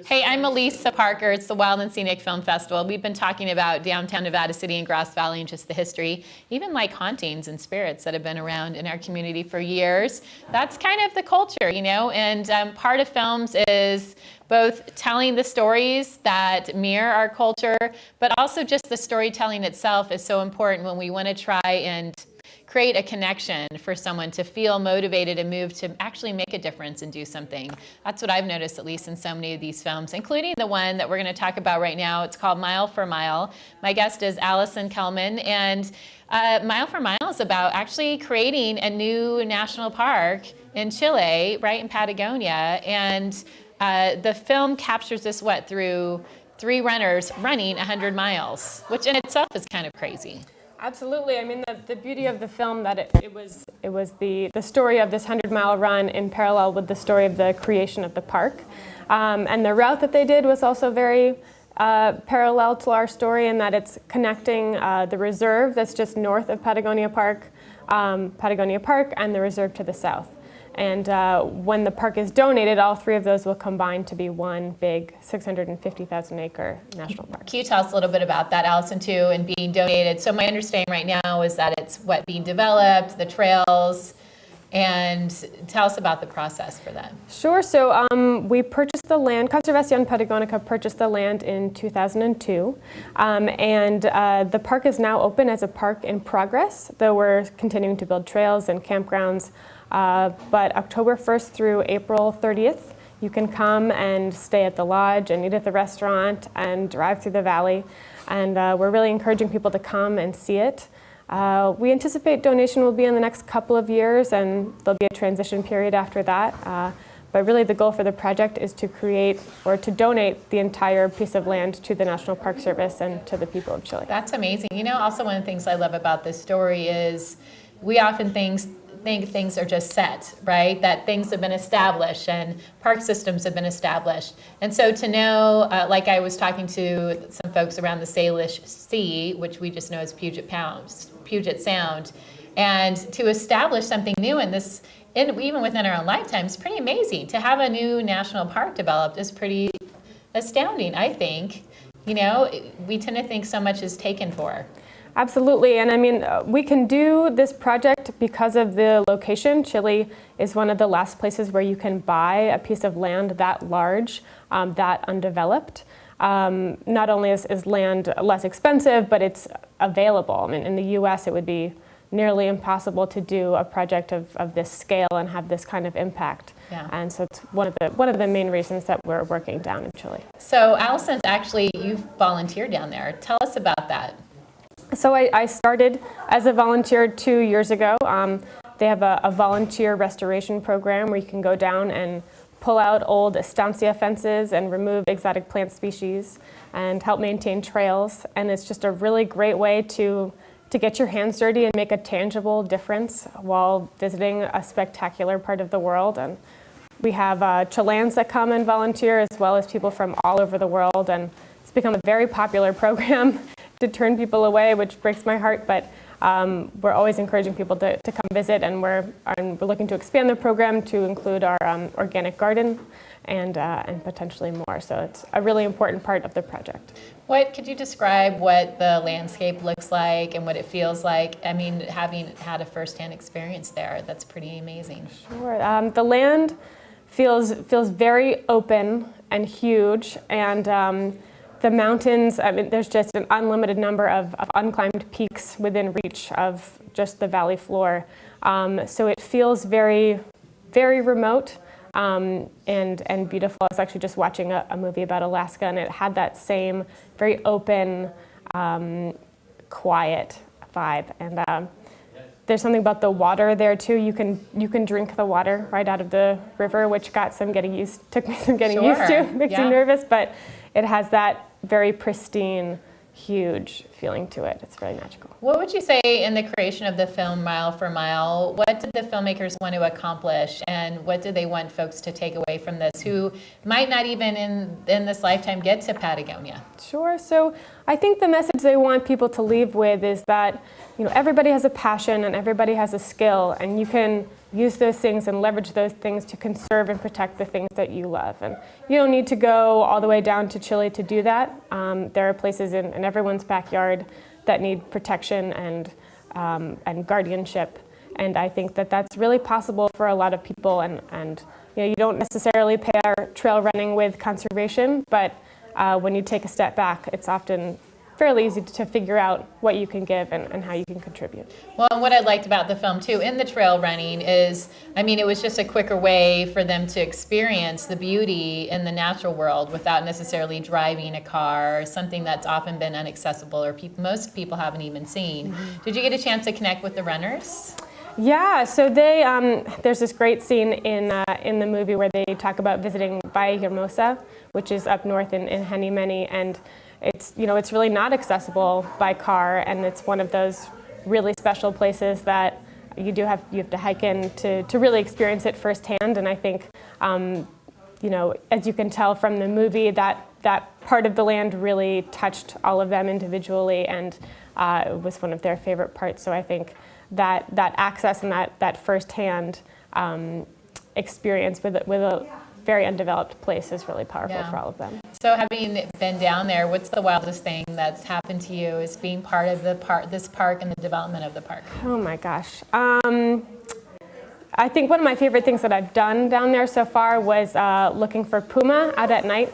Hey, I'm Elisa Parker. It's the Wild and Scenic Film Festival. We've been talking about downtown Nevada City and Grass Valley and just the history, even like hauntings and spirits that have been around in our community for years. That's kind of the culture, you know, and part of films is both telling the stories that mirror our culture, but also just the storytelling itself is so important when we want to try and create a connection for someone to feel motivated and moved to actually make a difference and do something. That's what I've noticed, at least in so many of these films, including the one that we're going to talk about right now. It's called Mile for Mile. My guest is Alison Kelman, and Mile for Mile is about actually creating a new national park in Chile, right in Patagonia, and the film captures this through 3 runners running 100 miles, which in itself is kind of crazy. Absolutely. I mean, the beauty of the film that it was the story of this 100-mile run in parallel with the story of the creation of the park. And the route that they did was also very parallel to our story in that it's connecting the reserve that's just north of Patagonia Park, and the reserve to the south. And when the park is donated, all 3 of those will combine to be one big 650,000-acre national park. Can you tell us a little bit about that, Alison, too, and being donated? So my understanding right now is that it's being developed, the trails, and tell us about the process for that. Sure. So we purchased the land. Conservacion Patagonica purchased the land in 2002, and the park is now open as a park in progress, though we're continuing to build trails and campgrounds. But October 1st through April 30th, you can come and stay at the lodge and eat at the restaurant and drive through the valley. And we're really encouraging people to come and see it. We anticipate donation will be in the next couple of years, and there'll be a transition period after that. But really the goal for the project is to create or to donate the entire piece of land to the National Park Service and to the people of Chile. That's amazing. You know, also one of the things I love about this story is we often think things are just set, right? That things have been established and park systems have been established. And so to know, like I was talking to some folks around the Salish Sea, which we just know as Puget Sound, and to establish something new in this, even within our own lifetime, is pretty amazing. To have a new national park developed is pretty astounding, I think. You know, we tend to think so much is taken for. Absolutely, and I mean, we can do this project because of the location. Chile is one of the last places where you can buy a piece of land that large, that undeveloped. Not only is land less expensive, but it's available. I mean, in the U.S. it would be nearly impossible to do a project of this scale and have this kind of impact. Yeah. And so it's one of the main reasons that we're working down in Chile. So Alison, actually, you volunteered down there. Tell us about that. So I started as a volunteer 2 years ago. They have a volunteer restoration program where you can go down and pull out old estancia fences and remove exotic plant species and help maintain trails. And it's just a really great way to get your hands dirty and make a tangible difference while visiting a spectacular part of the world. And we have Chileans that come and volunteer as well as people from all over the world. And it's become a very popular program to turn people away, which breaks my heart, but we're always encouraging people to come visit, and we're looking to expand the program to include our organic garden and potentially more. So it's a really important part of the project. Could you describe what the landscape looks like and what it feels like? I mean, having had a firsthand experience there, that's pretty amazing. Sure. The land feels very open and huge, and the mountains, I mean, there's just an unlimited number of unclimbed peaks within reach of just the valley floor. So it feels very, very remote and beautiful. I was actually just watching a movie about Alaska, and it had that same very open, quiet vibe. And there's something about the water there too. You can drink the water right out of the river, which took me some getting used to, makes you nervous, but it has that very pristine, huge feeling to it. It's very magical. What would you say in the creation of the film Mile for Mile, what did the filmmakers want to accomplish, and what do they want folks to take away from this who might not even in this lifetime get to Patagonia? Sure. So I think the message they want people to leave with is that, you know, everybody has a passion and everybody has a skill, and you can use those things and leverage those things to conserve and protect the things that you love. And you don't need to go all the way down to Chile to do that. There are places in everyone's backyard that need protection and guardianship. And I think that that's really possible for a lot of people. And you don't necessarily pair trail running with conservation, but when you take a step back, it's often fairly easy to figure out what you can give and how you can contribute. Well, and what I liked about the film too in the trail running is, it was just a quicker way for them to experience the beauty in the natural world without necessarily driving a car, something that's often been inaccessible or most people haven't even seen. Mm-hmm. Did you get a chance to connect with the runners? Yeah, so they there's this great scene in the movie where they talk about visiting Valle Hermosa, which is up north in Henimeni, and it's really not accessible by car, and it's one of those really special places that you have to hike in to really experience it firsthand. And I think as you can tell from the movie, that part of the land really touched all of them individually, and it was one of their favorite parts. So I think that access and that firsthand experience with a very undeveloped place is really powerful for all of them. So having been down there, what's the wildest thing that's happened to you as being part of this park and the development of the park? Oh my gosh. I think one of my favorite things that I've done down there so far was looking for puma out at night.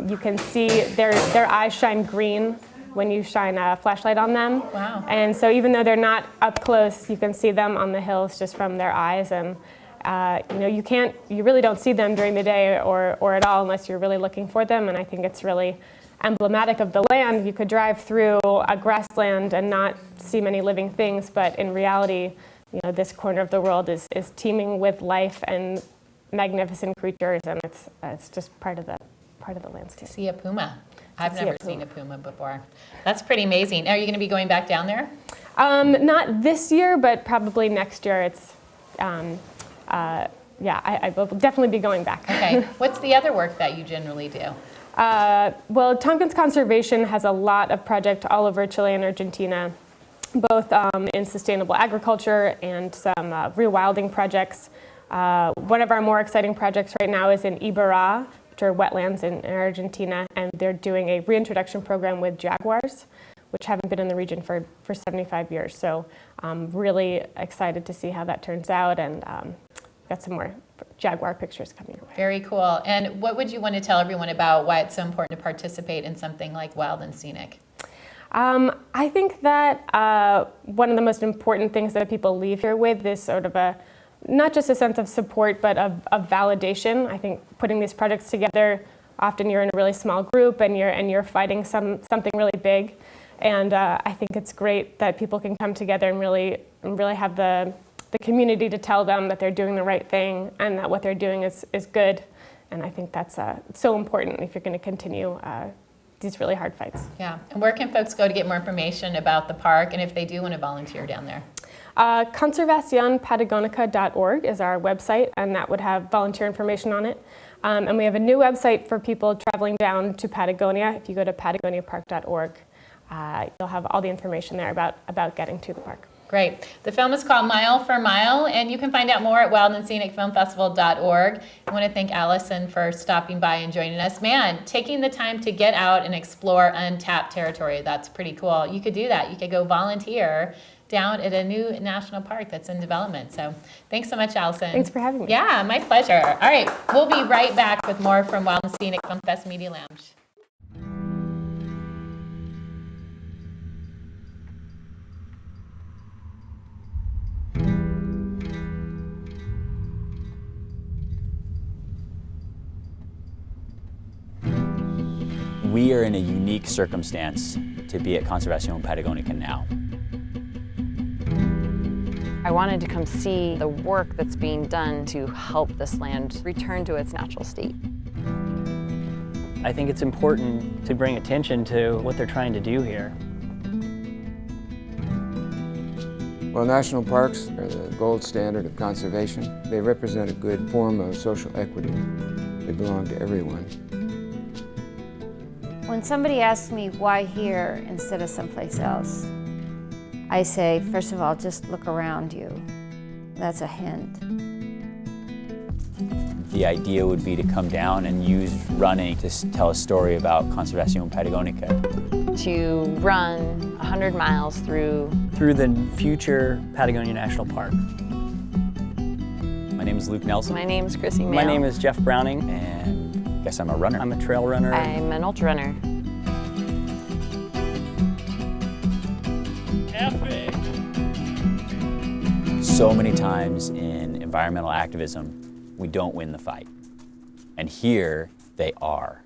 You can see their eyes shine green when you shine a flashlight on them. Wow. And so even though they're not up close, you can see them on the hills just from their eyes. And you really don't see them during the day or at all unless you're really looking for them. And I think it's really emblematic of the land. You could drive through a grassland and not see many living things, but in reality, this corner of the world is teeming with life and magnificent creatures, and it's just part of the landscape. To see a puma. I've never seen a puma before. That's pretty amazing. Are you going to be going back down there? Not this year, but probably next year. It's I will definitely be going back. Okay. What's the other work that you generally do? Well, Tompkins Conservation has a lot of projects all over Chile and Argentina, both in sustainable agriculture and some rewilding projects. One of our more exciting projects right now is in Ibarra, which are wetlands in Argentina, and they're doing a reintroduction program with jaguars, which haven't been in the region for 75 years. So I'm really excited to see how that turns out, and got some more jaguar pictures coming your way. Very cool. And what would you want to tell everyone about why it's so important to participate in something like Wild and Scenic? I think that one of the most important things that people leave here with is sort of not just a sense of support, but of validation. I think putting these projects together, often you're in a really small group and you're fighting something really big. And I think it's great that people can come together and really have the community to tell them that they're doing the right thing and that what they're doing is good. And I think that's so important if you're going to continue these really hard fights. Yeah. And where can folks go to get more information about the park and if they do want to volunteer down there? Conservacion Patagonica.org is our website, and that would have volunteer information on it. And we have a new website for people traveling down to Patagonia. If you go to patagoniapark.org, you'll have all the information there about getting to the park. Great. The film is called Mile for Mile, and you can find out more at wildandscenicfilmfestival.org. I want to thank Alison for stopping by and joining us. Man, taking the time to get out and explore untapped territory, that's pretty cool. You could do that. You could go volunteer down at a new national park that's in development. So thanks so much, Alison. Thanks for having me. Yeah, my pleasure. All right, we'll be right back with more from Wild and Scenic Film Fest Media Lounge. We are in a unique circumstance to be at Conservacion Patagonica now. I wanted to come see the work that's being done to help this land return to its natural state. I think it's important to bring attention to what they're trying to do here. Well, national parks are the gold standard of conservation. They represent a good form of social equity. They belong to everyone. When somebody asks me why here instead of someplace else, I say, first of all, just look around you. That's a hint. The idea would be to come down and use running to tell a story about Conservacion Patagonica. To run 100 miles through the future Patagonia National Park. My name is Luke Nelson. My name's Krissy Moehl. My name is Jeff Browning. And I guess I'm a runner. I'm a trail runner. I'm an ultra runner. So many times in environmental activism, we don't win the fight. And here they are.